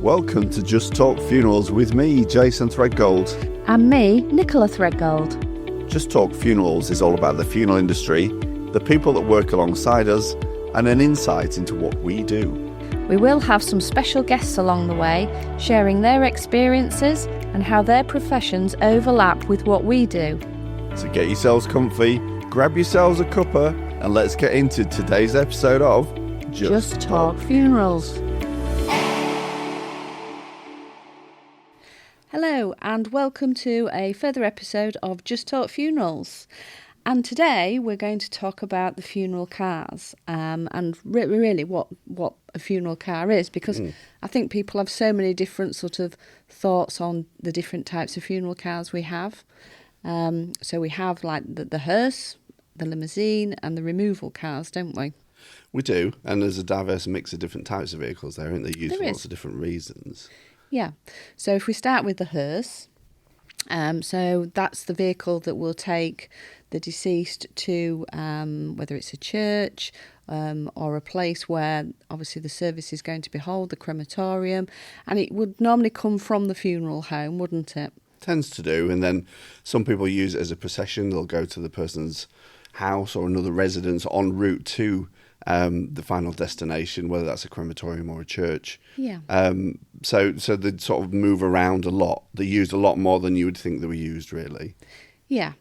Welcome to Just Talk Funerals with me, Jason Threadgold. And me, Nicola Threadgold. Just Talk Funerals is all about the funeral industry, the people that work alongside us, and an insight into what we do. We will have some special guests along the way, sharing their experiences and how their professions overlap with what we do. So get yourselves comfy, grab yourselves a cuppa, and let's get into today's episode of Just Talk Funerals. Hello and welcome to a further episode of Just Talk Funerals. And today we're going to talk about the funeral cars and really what a funeral car is, because I think people have so many different sort of thoughts on the different types of funeral cars we have. So we have like the hearse, the limousine and the removal cars, don't we? We do, and there's a diverse mix of different types of vehicles there, and they're used for lots of different reasons. Yeah, so if we start with the hearse, so that's the vehicle that will take the deceased to whether it's a church or a place where obviously the service is going to be held, the crematorium, and it would normally come from the funeral home, wouldn't it? Tends to do, and then some people use it as a procession. They'll go to the person's house or another residence en route to the final destination, whether that's a crematorium or a church. Yeah. So they sort of move around a lot. They're used a lot more than you would think they were used, really. Yeah.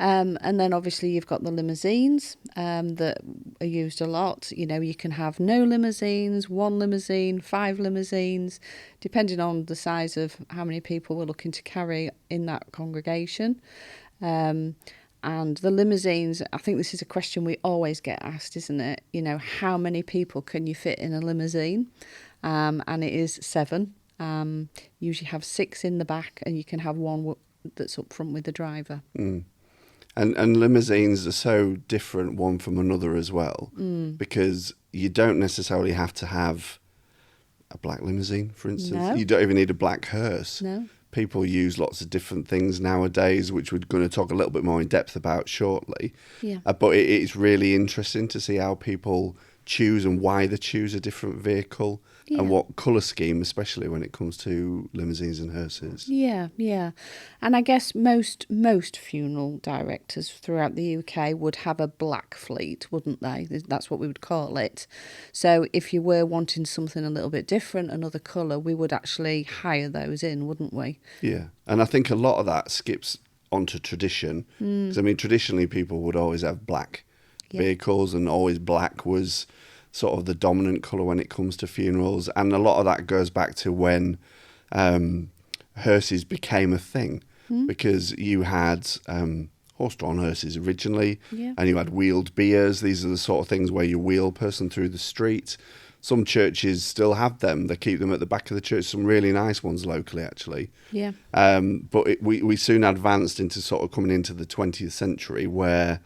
And then obviously you've got the limousines that are used a lot. You know, you can have no limousines, one limousine, 5 limousines, depending on the size of how many people we're looking to carry in that congregation. And the limousines, I think this is a question we always get asked, isn't it? You know, how many people can you fit in a limousine? And it is 7. Usually have 6 in the back, and you can have one that's up front with the driver. And limousines are so different one from another as well, because you don't necessarily have to have a black limousine, for instance. No. You don't even need a black hearse. No. People use lots of different things nowadays, which we're going to talk a little bit more in depth about shortly. Yeah. But it's really interesting to see how people choose and why they choose a different vehicle and what colour scheme, especially when it comes to limousines and hearses. Yeah. And I guess most funeral directors throughout the UK would have a black fleet, wouldn't they? That's what we would call it. So if you were wanting something a little bit different, another colour, we would actually hire those in, wouldn't we? Yeah, and I think a lot of that skips onto tradition. Because, I mean, traditionally people would always have black vehicles, and always black was sort of the dominant colour when it comes to funerals. And a lot of that goes back to when hearses became a thing, because you had horse-drawn hearses originally, and you had wheeled biers. These are the sort of things where you wheel a person through the street. Some churches still have them. They keep them at the back of the church, some really nice ones locally, actually. Yeah. But we soon advanced into sort of coming into the 20th century where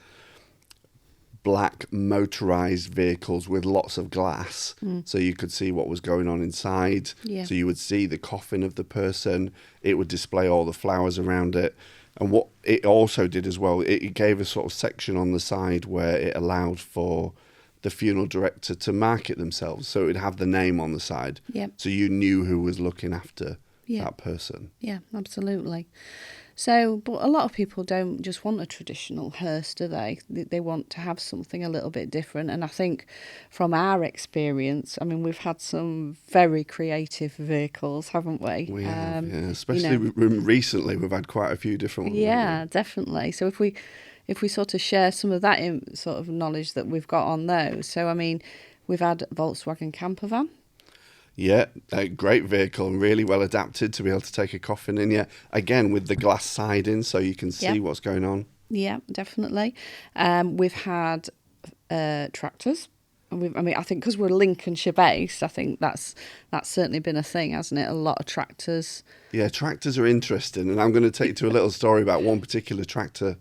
black motorised vehicles with lots of glass, so you could see what was going on inside. Yeah. So you would see the coffin of the person. It would display all the flowers around it. And what it also did as well, it gave a sort of section on the side where it allowed for the funeral director to market themselves. So it would have the name on the side. Yep. So you knew who was looking after that person. Yeah, absolutely. So, but a lot of people don't just want a traditional hearse, do they? They want to have something a little bit different. And I think from our experience, I mean, we've had some very creative vehicles, haven't we? We have, especially recently, we've had quite a few different ones. Yeah, definitely. So if we sort of share some of that sort of knowledge that we've got on those. So, I mean, we've had a Volkswagen camper van. Yeah, a great vehicle and really well adapted to be able to take a coffin in. Yeah, again with the glass siding so you can see what's going on. Yeah, definitely. We've had tractors. I think because we're Lincolnshire based, I think that's certainly been a thing, hasn't it? A lot of tractors. Yeah, tractors are interesting, and I'm going to take you to a little story about one particular tractor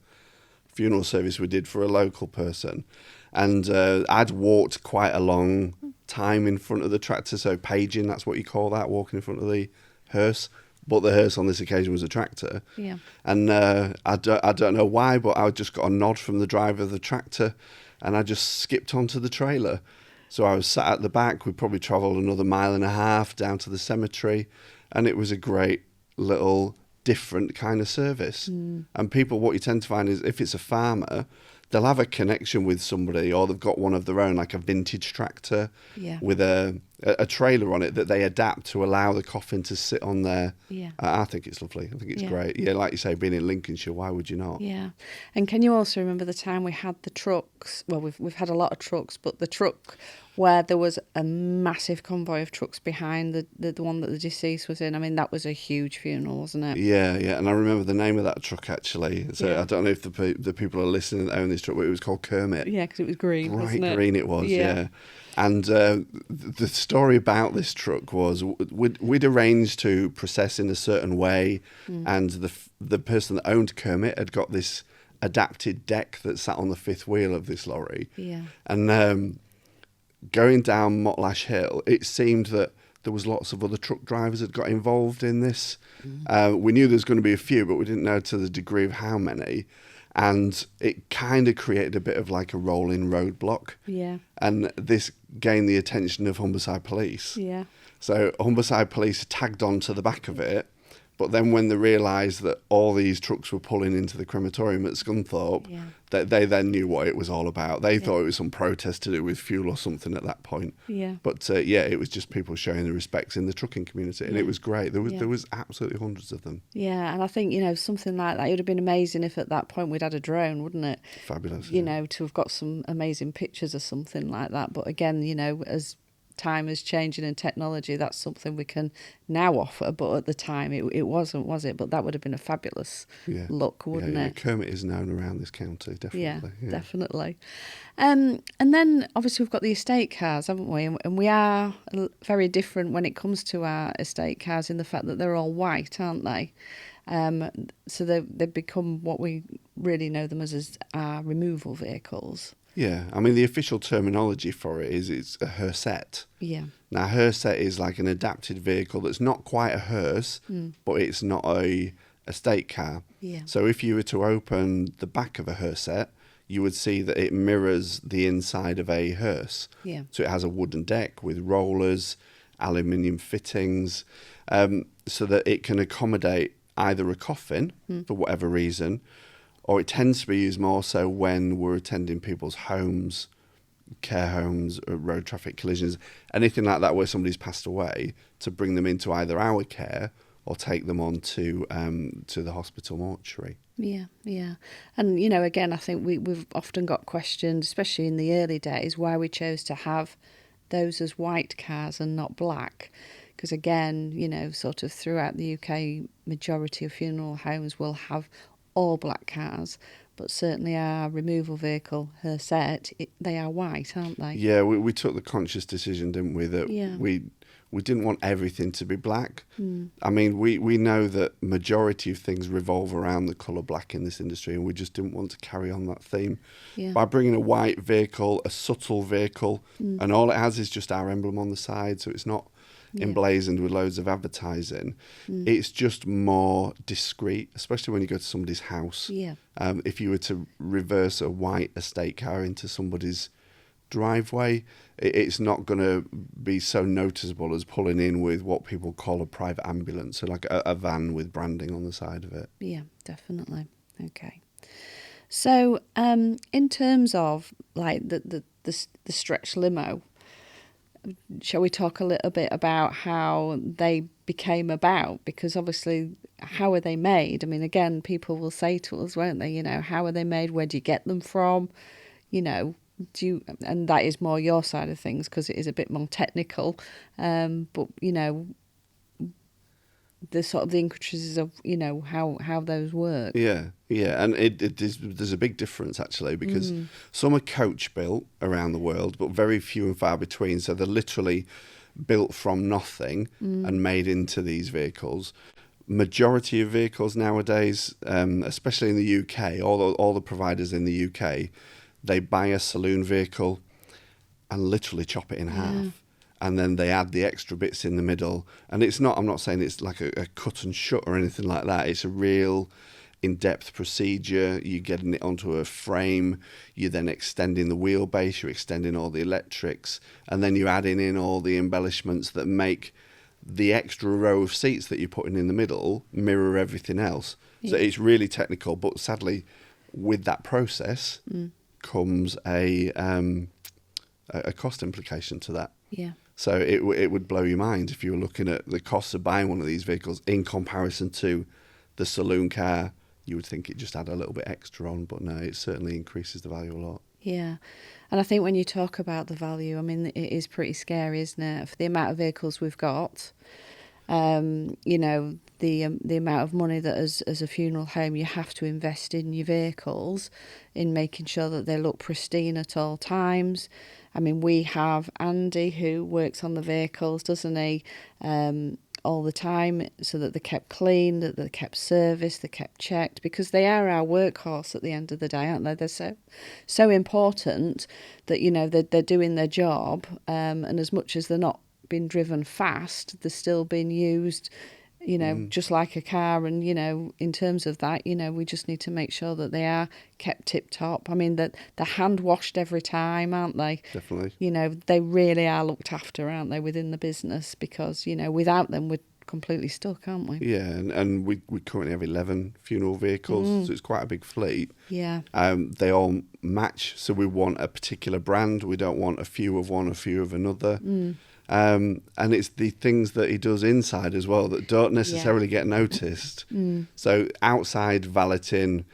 funeral service we did for a local person, and I'd walked quite a long time in front of the tractor, so paging, that's what you call that, walking in front of the hearse. But the hearse on this occasion was a tractor. Yeah. And I don't know why, but I just got a nod from the driver of the tractor, and I just skipped onto the trailer. So I was sat at the back. We probably travelled another 1.5 miles down to the cemetery, and it was a great little different kind of service. And people, what you tend to find is if it's a farmer, they'll have a connection with somebody, or they've got one of their own, like a vintage tractor Yeah. with a trailer on it that they adapt to allow the coffin to sit on there. Yeah. I think it's lovely. I think it's Yeah. great. Yeah, like you say, being in Lincolnshire, why would you not? Yeah. And can you also remember the time we had the trucks? Well, we've had a lot of trucks, but the truck where there was a massive convoy of trucks behind the one that the deceased was in. I mean, that was a huge funeral, wasn't it? Yeah, yeah, and I remember the name of that truck actually. So Yeah. I don't know if the people are listening that own this truck, but it was called Kermit. Yeah, because it was green, Bright wasn't it? green it was, yeah. And the story about this truck was we'd arranged to process in a certain way, and the person that owned Kermit had got this adapted deck that sat on the fifth wheel of this lorry. Yeah. And going down Motlash Hill, it seemed that there was lots of other truck drivers that got involved in this. We knew there was going to be a few, but we didn't know to the degree of how many. And it kind of created a bit of like a rolling roadblock. Yeah. And this gained the attention of Humberside Police. Yeah. So Humberside Police tagged on to the back of it. But then when they realised that all these trucks were pulling into the crematorium at Scunthorpe, Yeah. they then knew what it was all about. They thought it was some protest to do with fuel or something at that point. Yeah. But it was just people showing their respects in the trucking community, and it was great. There was absolutely hundreds of them. Yeah, and I think, something like that, it would have been amazing if at that point we'd had a drone, wouldn't it? Fabulous. To have got some amazing pictures or something like that. But again, as time is changing and technology, that's something we can now offer. But at the time, it wasn't, was it? But that would have been a fabulous look, wouldn't it? Kermit is known around this county, definitely. Yeah, definitely. And then obviously we've got the estate cars, haven't we? And we are very different when it comes to our estate cars in the fact that they're all white, aren't they? So they've become what we really know them as our removal vehicles. Yeah, I mean, the official terminology for it is it's a hearsette. Yeah. Now, hearsette is like an adapted vehicle that's not quite a hearse, but it's not a estate car. Yeah. So if you were to open the back of a hearsette, you would see that it mirrors the inside of a hearse. Yeah. So it has a wooden deck with rollers, aluminium fittings, so that it can accommodate either a coffin, for whatever reason, or it tends to be used more so when we're attending people's homes, care homes, or road traffic collisions, anything like that where somebody's passed away, to bring them into either our care or take them on to the hospital mortuary. Yeah, yeah. And, again, I think we've often got questioned, especially in the early days, why we chose to have those as white cars and not black. Because, again, sort of throughout the UK, majority of funeral homes will have all black cars, but certainly our removal vehicle, hearsette, they are white, aren't they? Yeah, we took the conscious decision, didn't we, that we didn't want everything to be black. I mean, we know that majority of things revolve around the colour black in this industry, and we just didn't want to carry on that theme. Yeah. By bringing a white vehicle, a subtle vehicle, and all it has is just our emblem on the side, so it's not emblazoned with loads of advertising. It's just more discreet, especially when you go to somebody's house. Yeah. If you were to reverse a white estate car into somebody's driveway, it's not going to be so noticeable as pulling in with what people call a private ambulance, so like a van with branding on the side of it. Yeah, definitely. Okay. So, in terms of like the stretch limo, shall we talk a little bit about how they became about? Because obviously, how are they made? I mean, again, people will say to us, won't they? How are they made? Where do you get them from? And that is more your side of things because it is a bit more technical. But the sort of the intricacies of how those work. Yeah, and there's a big difference actually, because some are coach built around the world, but very few and far between. So they're literally built from nothing and made into these vehicles. Majority of vehicles nowadays, especially in the UK, all the providers in the UK, they buy a saloon vehicle and literally chop it in half. And then they add the extra bits in the middle. And I'm not saying it's like a cut and shut or anything like that. It's a real in-depth procedure. You're getting it onto a frame. You're then extending the wheelbase. You're extending all the electrics. And then you're adding in all the embellishments that make the extra row of seats that you're putting in the middle mirror everything else. So it's really technical, but sadly, with that process comes a cost implication to that. Yeah. So it would blow your mind if you were looking at the costs of buying one of these vehicles in comparison to the saloon car. You would think it just had a little bit extra on, but no, it certainly increases the value a lot. Yeah. And I think when you talk about the value, I mean, it is pretty scary, isn't it? For the amount of vehicles we've got, you know, the amount of money that as a funeral home you have to invest in your vehicles, in making sure that they look pristine at all times. I mean, we have Andy who works on the vehicles, doesn't he? All the time, so that they're kept clean, that they're kept serviced, they're kept checked, because they are our workhorse at the end of the day, aren't they? They're so important that, you know, they're doing their job, and as much as they're not being driven fast, they're still being used, you know, just like a car. And, you know, in terms of that, you know, we just need to make sure that they are kept tip top. I mean, that they're hand washed every time, aren't they? Definitely. You know, they really are looked after, aren't they, within the business? Because, you know, without them, we're completely stuck, aren't we? Yeah, and we currently have 11 funeral vehicles, so it's quite a big fleet. Yeah. They all match, so we want a particular brand. We don't want a few of one, a few of another. And it's the things that he does inside as well that don't necessarily get noticed. So outside valeting,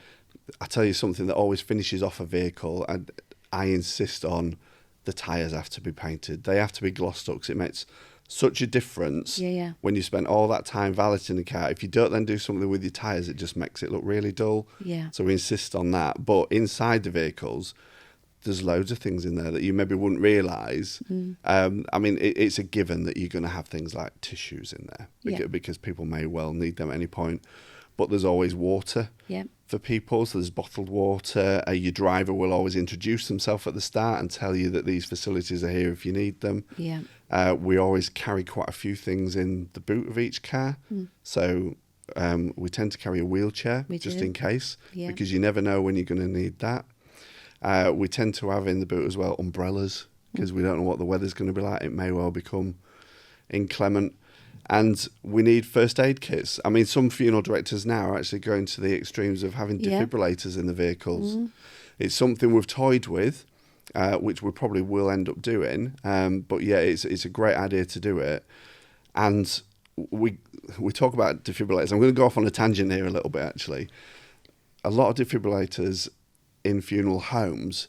I tell you something that always finishes off a vehicle, and I insist on the tyres have to be painted. They have to be glossed up, because it makes such a difference when you spend all that time valeting the car. If you don't then do something with your tyres, it just makes it look really dull. So we insist on that. But inside the vehicles, there's loads of things in there that you maybe wouldn't realise. I mean, it's a given that you're going to have things like tissues in there, because people may well need them at any point. But there's always water for people, so there's bottled water. Your driver will always introduce themselves at the start and tell you that these facilities are here if you need them. We always carry quite a few things in the boot of each car. So we tend to carry a wheelchair in case, because you never know when you're going to need that. We tend to have in the boot as well umbrellas, because we don't know what the weather's going to be like. It may well become inclement. And we need first aid kits. I mean, some funeral directors now are actually going to the extremes of having defibrillators in the vehicles. It's something we've toyed with, which we probably will end up doing. But yeah, it's a great idea to do it. And we talk about defibrillators. I'm going to go off on a tangent here a little bit, actually. A lot of defibrillators in funeral homes,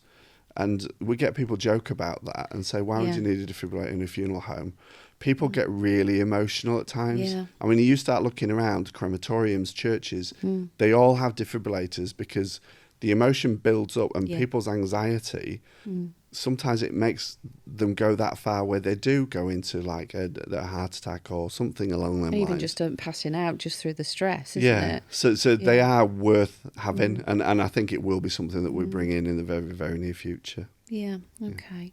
and we get people joke about that and say, why would you need a defibrillator in a funeral home? People get really emotional at times. I mean, you start looking around crematoriums, churches, they all have defibrillators, because the emotion builds up, and people's anxiety, sometimes it makes them go that far where they do go into like a heart attack or something along them lines. Even just passing out just through the stress, isn't it? So they are worth having, and I think it will be something that we bring in the very, very near future. Yeah, okay.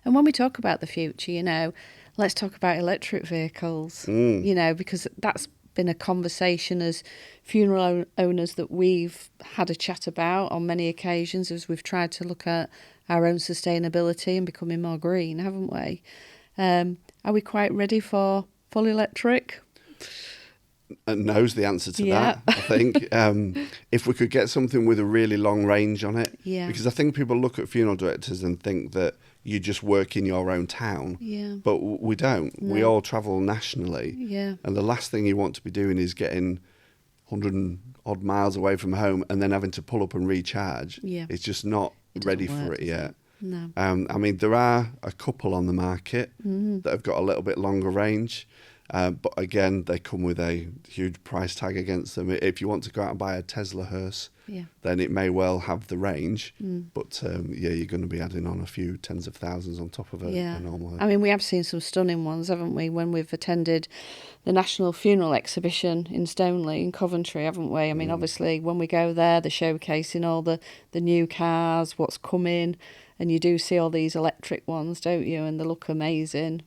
And when we talk about the future, you know, let's talk about electric vehicles, you know, because that's been a conversation as funeral owners that we've had a chat about on many occasions, as we've tried to look at our own sustainability and becoming more green, haven't we? Are we quite ready for full electric? No's the answer to that, I think. If we could get something with a really long range on it. Because I think people look at funeral directors and think that you just work in your own town. But we don't. No. We all travel nationally. And the last thing you want to be doing is getting 100 and odd miles away from home and then having to pull up and recharge. It's just not ready for it yet. No. I mean, there are a couple on the market that have got a little bit longer range. But again, they come with a huge price tag against them. If you want to go out and buy a Tesla hearse, then it may well have the range. But you're going to be adding on a few tens of thousands on top of a normal hearse. I mean, we have seen some stunning ones, haven't we, when we've attended the National Funeral Exhibition in Stoneleigh in Coventry, haven't we? I mean, obviously, when we go there, they're showcasing all the new cars, what's coming, and you do see all these electric ones, don't you? And they look amazing.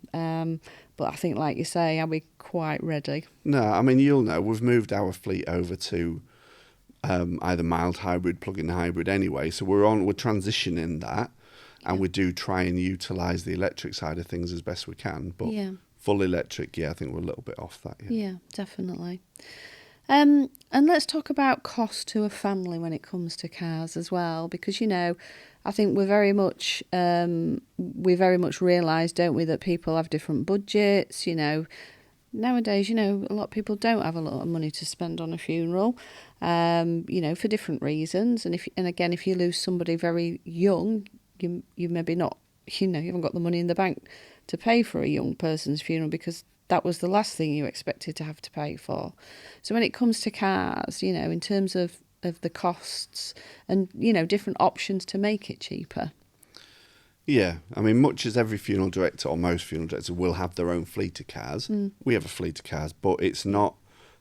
But I think, like you say, are we quite ready? No, I mean, you'll know. We've moved our fleet over to either mild hybrid, plug-in hybrid anyway. So we're transitioning that, and we do try and utilise the electric side of things as best we can. But full electric, I think we're a little bit off that. Yeah, definitely. And let's talk about cost to a family when it comes to cars as well, because I think we very much realise, don't we, that people have different budgets. Nowadays, a lot of people don't have a lot of money to spend on a funeral, for different reasons. And if you lose somebody very young, you maybe not, you haven't got the money in the bank to pay for a young person's funeral because that was the last thing you expected to have to pay for. So when it comes to cars, in terms of the costs and, different options to make it cheaper. Yeah, I mean, much as every funeral director or most funeral directors will have their own fleet of cars, we have a fleet of cars, but it's not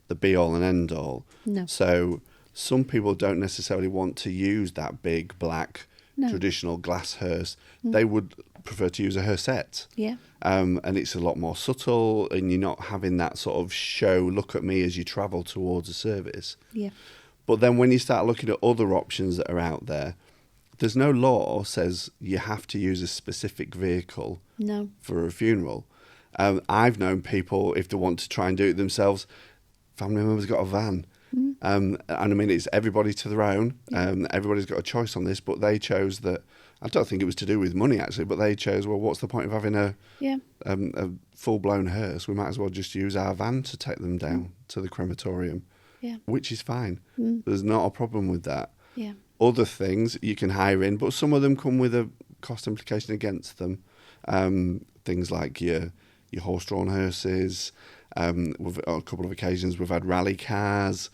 the be-all and end-all. No. So some people don't necessarily want to use that big, black, traditional glass hearse. They would prefer to use a hearsette. Yeah. And it's a lot more subtle, and you're not having that sort of show, look at me as you travel towards a service. Yeah. But then when you start looking at other options that are out there, there's no law says you have to use a specific vehicle for a funeral. I've known people, if they want to try and do it themselves, family members got a van. And I mean, it's everybody to their own. Everybody's got a choice on this, but they chose that. I don't think it was to do with money, actually, but they chose, well, what's the point of having a full-blown hearse? We might as well just use our van to take them down to the crematorium, which is fine. There's not a problem with that. Yeah. Other things you can hire in, but some of them come with a cost implication against them. Things like your horse-drawn hearses. We've, on a couple of occasions, we've had rally cars.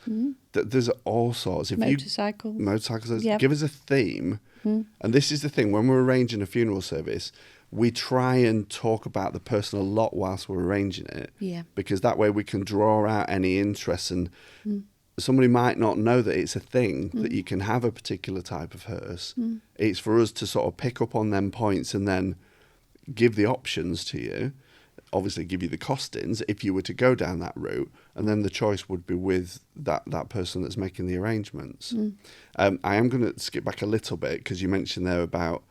There's all sorts. Motorcycles. Yep. Give us a theme. And this is the thing, when we're arranging a funeral service, we try and talk about the person a lot whilst we're arranging it. Yeah. Because that way we can draw out any interest, and somebody might not know that it's a thing, that you can have a particular type of hearse. It's for us to sort of pick up on them points and then give the options to you. Obviously give you the costings if you were to go down that route, and then the choice would be with that person that's making the arrangements. I am going to skip back a little bit because you mentioned there about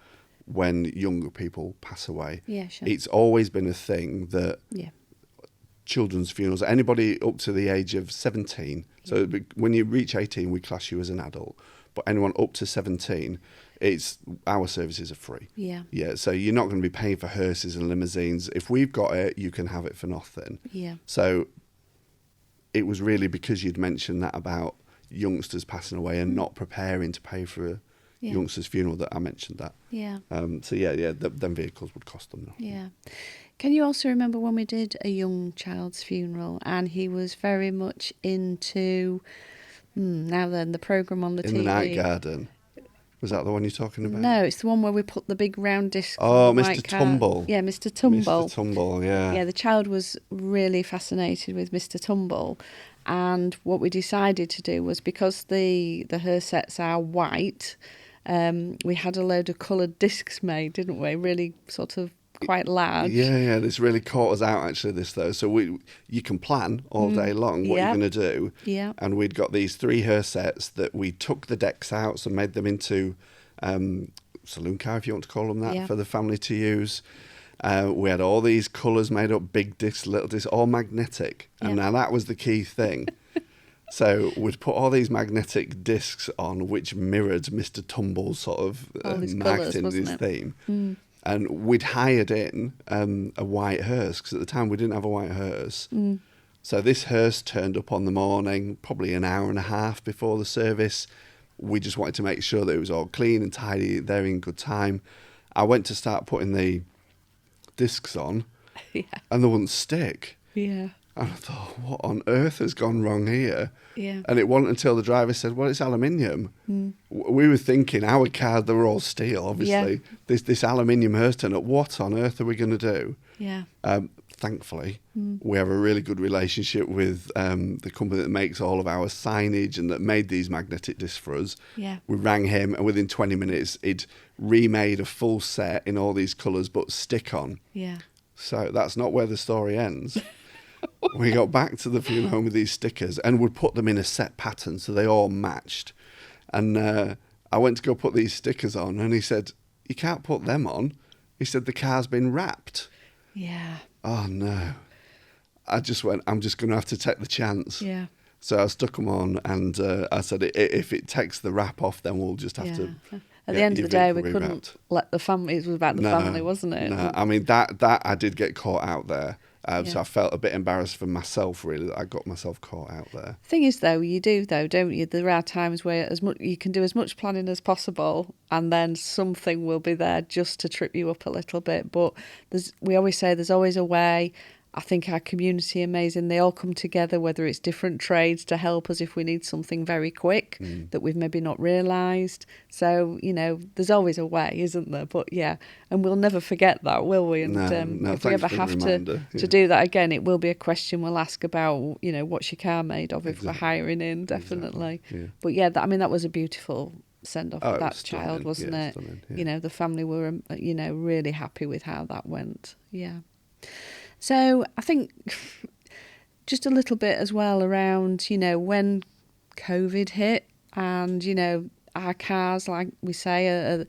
when younger people pass away. Yeah, sure. It's always been a thing that children's funerals, anybody up to the age of 17, so when you reach 18 we class you as an adult, but anyone up to 17, our services are free. Yeah, so you're not going to be paying for hearses and limousines. If we've got it, you can have it for nothing. Yeah. So it was really because you'd mentioned that about youngsters passing away and not preparing to pay for a youngster's funeral that I mentioned that. Yeah. Them vehicles would cost them nothing. Yeah. Can you also remember when we did a young child's funeral and he was very much into the programme on the TV? In the Night Garden. Was that the one you're talking about? No, it's the one where we put the big round disc. Oh, Mr. Tumble. Yeah, Mr. Tumble. Mr. Tumble, yeah. Yeah, the child was really fascinated with Mr. Tumble. And what we decided to do was, because the hearsettes are white, we had a load of coloured discs made, didn't we? Really sort of quite large. Yeah, this really caught us out, actually, this though. So you can plan all day long what you're going to do. Yeah. And we'd got these 3 hearsettes that we took the decks out, so made them into saloon car, if you want to call them that, for the family to use. We had all these colours made up, big discs, little discs, all magnetic. And now that was the key thing. So we'd put all these magnetic discs on, which mirrored Mr. Tumble's sort of marketing, his theme. And we'd hired in a white hearse, because at the time we didn't have a white hearse. So this hearse turned up on the morning, probably an hour and a half before the service. We just wanted to make sure that it was all clean and tidy, there in good time. I went to start putting the discs on, and they wouldn't stick. Yeah. And I thought, what on earth has gone wrong here? Yeah. And it wasn't until the driver said, well, it's aluminium. We were thinking, our cars, they were all steel, obviously. This aluminium hearse turned up. What on earth are we going to do? Yeah. Thankfully, we have a really good relationship with the company that makes all of our signage and that made these magnetic discs for us. Yeah. We rang him, and within 20 minutes, he'd remade a full set in all these colours, but stick on. Yeah. So that's not where the story ends. We got back to the funeral home with these stickers and would put them in a set pattern so they all matched. And I went to go put these stickers on, and he said, "You can't put them on." He said, "The car's been wrapped." Yeah. Oh, no. I just went, I'm just going to have to take the chance. Yeah. So I stuck them on, and I said, if it takes the wrap off, then we'll just have to... At the end of the day, we couldn't let the family... It was about the family, wasn't it? No, I mean, that I did get caught out there. So I felt a bit embarrassed for myself, really, that I got myself caught out there. Thing is, though, you do, though, don't you? There are times where you can do as much planning as possible, and then something will be there just to trip you up a little bit. But we always say there's always a way. I think our community are amazing. They all come together, whether it's different trades, to help us if we need something very quick that we've maybe not realised. So, there's always a way, isn't there? But yeah, and we'll never forget that, will we? And if we ever have to do that again, it will be a question we'll ask about, what's your car made of if we're hiring in, definitely. Exactly. Yeah. But yeah, that was a beautiful send-off of that child, wasn't it? Stunning, yeah. The family were, really happy with how that went. Yeah. So I think just a little bit as well around, when COVID hit and, our cars, like we say, are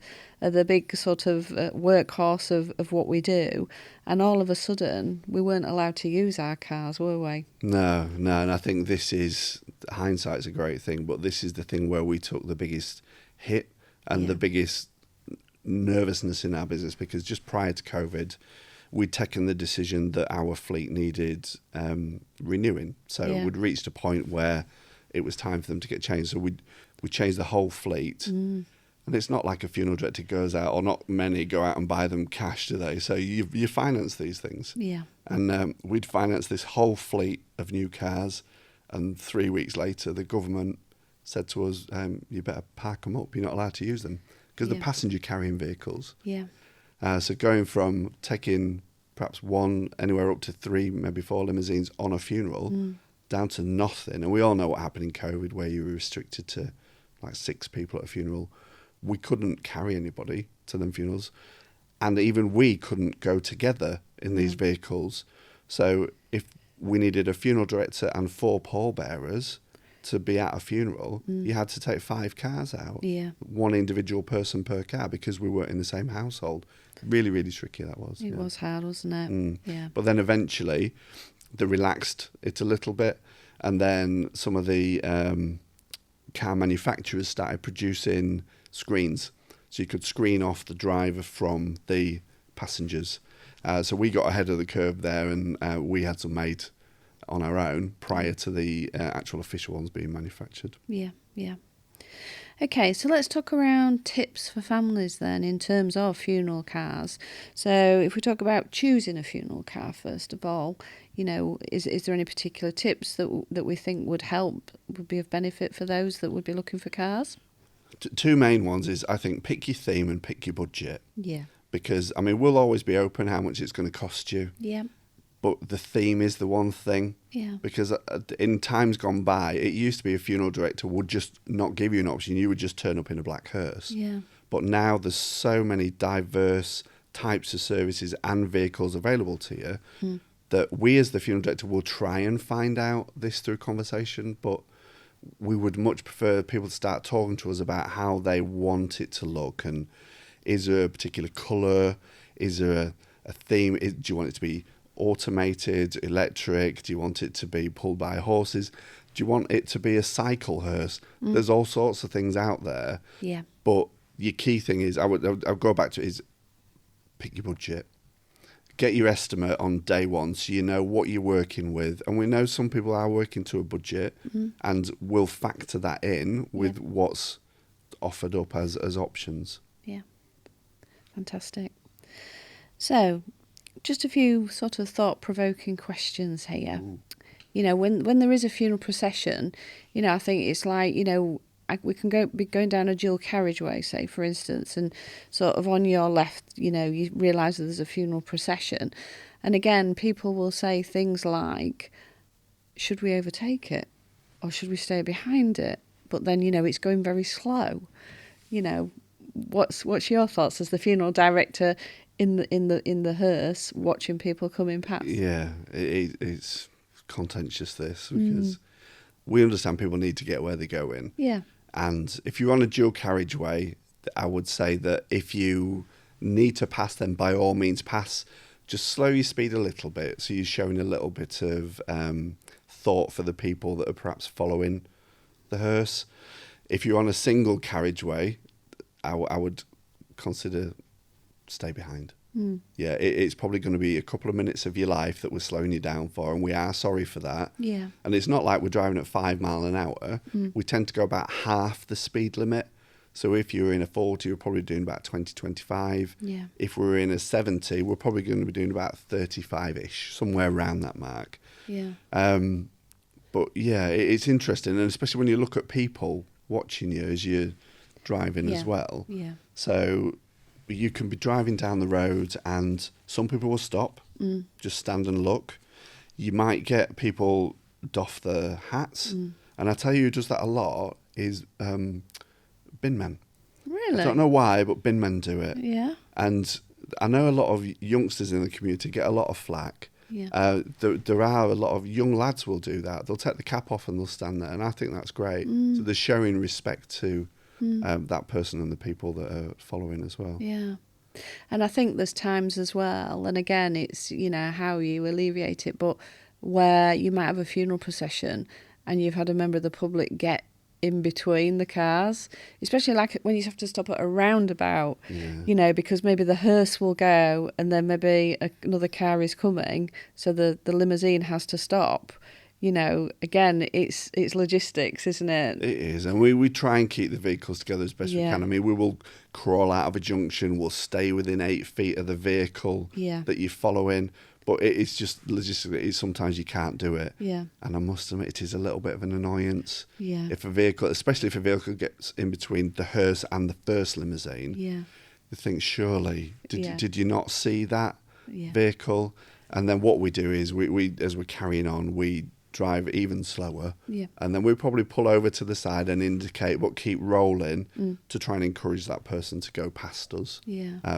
the big sort of workhorse of what we do. And all of a sudden, we weren't allowed to use our cars, were we? No. And I think hindsight's a great thing, but this is the thing where we took the biggest hit and the biggest nervousness in our business, because just prior to COVID, we'd taken the decision that our fleet needed renewing. So we'd reached a point where it was time for them to get changed. So we changed the whole fleet. And it's not like a funeral director goes out, or not many go out and buy them cash, do they? So you finance these things. Yeah. And we'd financed this whole fleet of new cars. And 3 weeks later, the government said to us, you better park them up. You're not allowed to use them. Because the passenger carrying vehicles. Yeah. So going from taking perhaps one, anywhere up to 3, maybe 4 limousines on a funeral, down to nothing. And we all know what happened in COVID, where you were restricted to like 6 people at a funeral. We couldn't carry anybody to them funerals. And even we couldn't go together in these vehicles. So if we needed a funeral director and 4 pallbearers to be at a funeral, you had to take 5 cars out. Yeah. 1 individual person per car, because we weren't in the same household. Really, really tricky that was. It was hard, wasn't it? Yeah. But then eventually they relaxed it a little bit, and then some of the car manufacturers started producing screens, so you could screen off the driver from the passengers. So we got ahead of the curve there, and we had some made on our own prior to the actual official ones being manufactured. Yeah. Okay, so let's talk around tips for families then in terms of funeral cars. So if we talk about choosing a funeral car, first of all, is there any particular tips that we think would be of benefit for those that would be looking for cars? 2 main ones is, I think, pick your theme and pick your budget. Yeah. Because, we'll always be open how much it's going to cost you. Yeah. But the theme is the one thing. Yeah. Because in times gone by, it used to be a funeral director would just not give you an option. You would just turn up in a black hearse. Yeah. But now there's so many diverse types of services and vehicles available to you that we as the funeral director will try and find out this through conversation. But we would much prefer people to start talking to us about how they want it to look. And is there a particular colour? Is there a theme? Do you want it to be automated, electric? Do you want it to be pulled by horses? Do you want it to be a cycle hearse? There's all sorts of things out there. Yeah. But your key thing is, I'll go back to it, is pick your budget. Get your estimate on day one, so you know what you're working with. And we know some people are working to a budget, and will factor that in with what's offered up as options. Yeah. Fantastic. So, just a few sort of thought-provoking questions here. When there is a funeral procession, I think it's like, we can be going down a dual carriageway, say, for instance, and sort of on your left, you realise that there's a funeral procession. And again, people will say things like, should we overtake it? Or should we stay behind it? But then, it's going very slow. What's your thoughts as the funeral director in the hearse watching people coming past? Yeah, it's contentious, this, because we understand people need to get where they're going. Yeah. And if you're on a dual carriageway, I would say that if you need to pass, then by all means pass. Just slow your speed a little bit, so you're showing a little bit of thought for the people that are perhaps following the hearse. If you're on a single carriageway, I would consider stay behind. Yeah, it's probably going to be a couple of minutes of your life that we're slowing you down for, and we are sorry for that. Yeah. And it's not like we're driving at 5 miles an hour. We tend to go about half the speed limit. So if you're in a 40, you're probably doing about 20, 25. Yeah. If we're in a 70, we're probably going to be doing about 35-ish, somewhere around that mark. Yeah. But yeah, it's interesting, and especially when you look at people watching you as you're driving as well. Yeah. So you can be driving down the road and some people will stop, just stand and look. You might get people doff their hats. And I tell you who does that a lot is bin men. Really? I don't know why, but bin men do it. Yeah. And I know a lot of youngsters in the community get a lot of flack. Yeah. There are a lot of young lads will do that. They'll take the cap off and they'll stand there, and I think that's great. So they're showing respect to that person and the people that are following as well. Yeah. And I think there's times as well, and again, it's, you know, how you alleviate it, but where you might have a funeral procession and you've had a member of the public get in between the cars, especially like when you have to stop at a roundabout, you know, because maybe the hearse will go and then maybe another car is coming, so the limousine has to stop. You know, again, it's logistics, isn't it? It is, and we try and keep the vehicles together as best we can. I mean, we will crawl out of a junction, we'll stay within 8 feet of the vehicle that you're following, but it's just logistically, sometimes you can't do it. Yeah. And I must admit, it is a little bit of an annoyance. Yeah. If a vehicle, especially if a vehicle gets in between the hearse and the first limousine, you think, surely, did you not see that vehicle? And then what we do is, we as we're carrying on, we drive even slower, and then we probably pull over to the side and indicate, but keep rolling to try and encourage that person to go past us.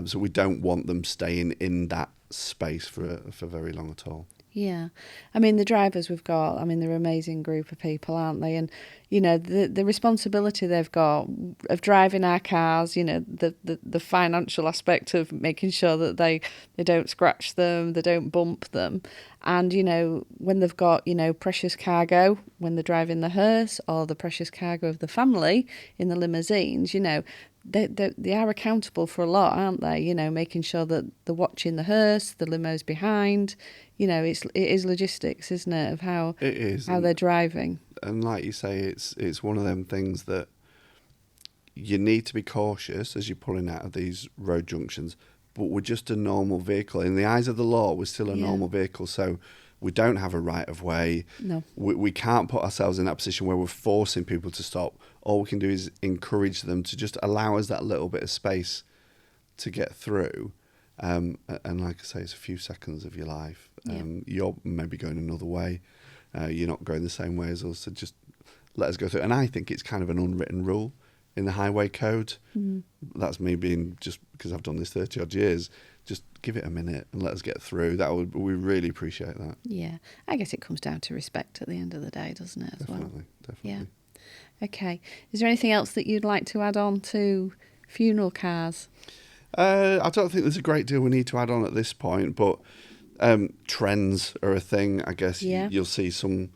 So we don't want them staying in that space for very long at all. Yeah. I mean, the drivers we've got, I mean, they're an amazing group of people, aren't they? And, you know, the responsibility they've got of driving our cars, you know, the financial aspect of making sure that they don't scratch them, they don't bump them. And, you know, when they've got, you know, precious cargo, when they're driving the hearse, or the precious cargo of the family in the limousines, you know, they are accountable for a lot, aren't they? You know, making sure that they're watching the hearse, the limo's behind. You know, it is logistics, isn't it, of how they're driving. And like you say, it's one of them things that you need to be cautious as you're pulling out of these road junctions. But we're just a normal vehicle. In the eyes of the law, we're still a normal vehicle. So we don't have a right of way. No. We can't put ourselves in that position where we're forcing people to stop. All we can do is encourage them to just allow us that little bit of space to get through. And like I say, it's a few seconds of your life. You're maybe going another way. You're not going the same way as us. So just let us go through. And I think it's kind of an unwritten rule in the highway code. That's me being, just because I've done this 30 odd years, just give it a minute and let us get through. We really appreciate that. Yeah, I guess it comes down to respect at the end of the day, doesn't it, as definitely. Yeah. Okay. Is there anything else that you'd like to add on to funeral cars? I don't think there's a great deal we need to add on at this point, but trends are a thing. I guess you'll see some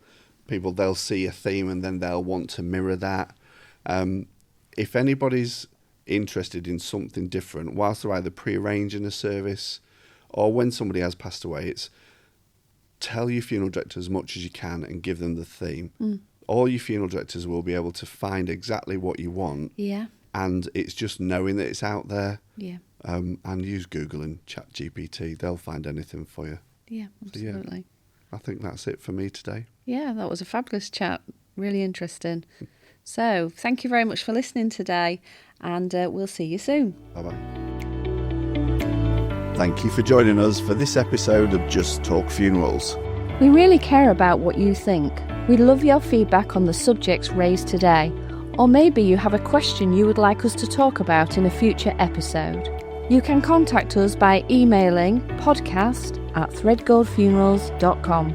people, they'll see a theme and then they'll want to mirror that. If anybody's interested in something different, whilst they're either pre-arranging a service or when somebody has passed away, it's tell your funeral director as much as you can and give them the theme. All your funeral directors will be able to find exactly what you want. Yeah. And it's just knowing that it's out there. Yeah. And use Google and ChatGPT. They'll find anything for you. Yeah, absolutely. So, I think that's it for me today. Yeah, that was a fabulous chat. Really interesting. So, thank you very much for listening today, and we'll see you soon. Bye-bye. Thank you for joining us for this episode of Just Talk Funerals. We really care about what you think. We'd love your feedback on the subjects raised today, or maybe you have a question you would like us to talk about in a future episode. You can contact us by emailing podcast@threadgoldfunerals.com.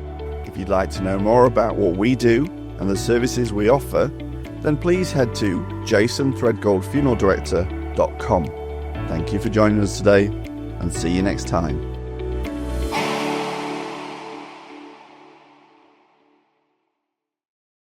If you'd like to know more about what we do and the services we offer, then please head to jasonthreadgoldfuneraldirector.com. Thank you for joining us today, and see you next time.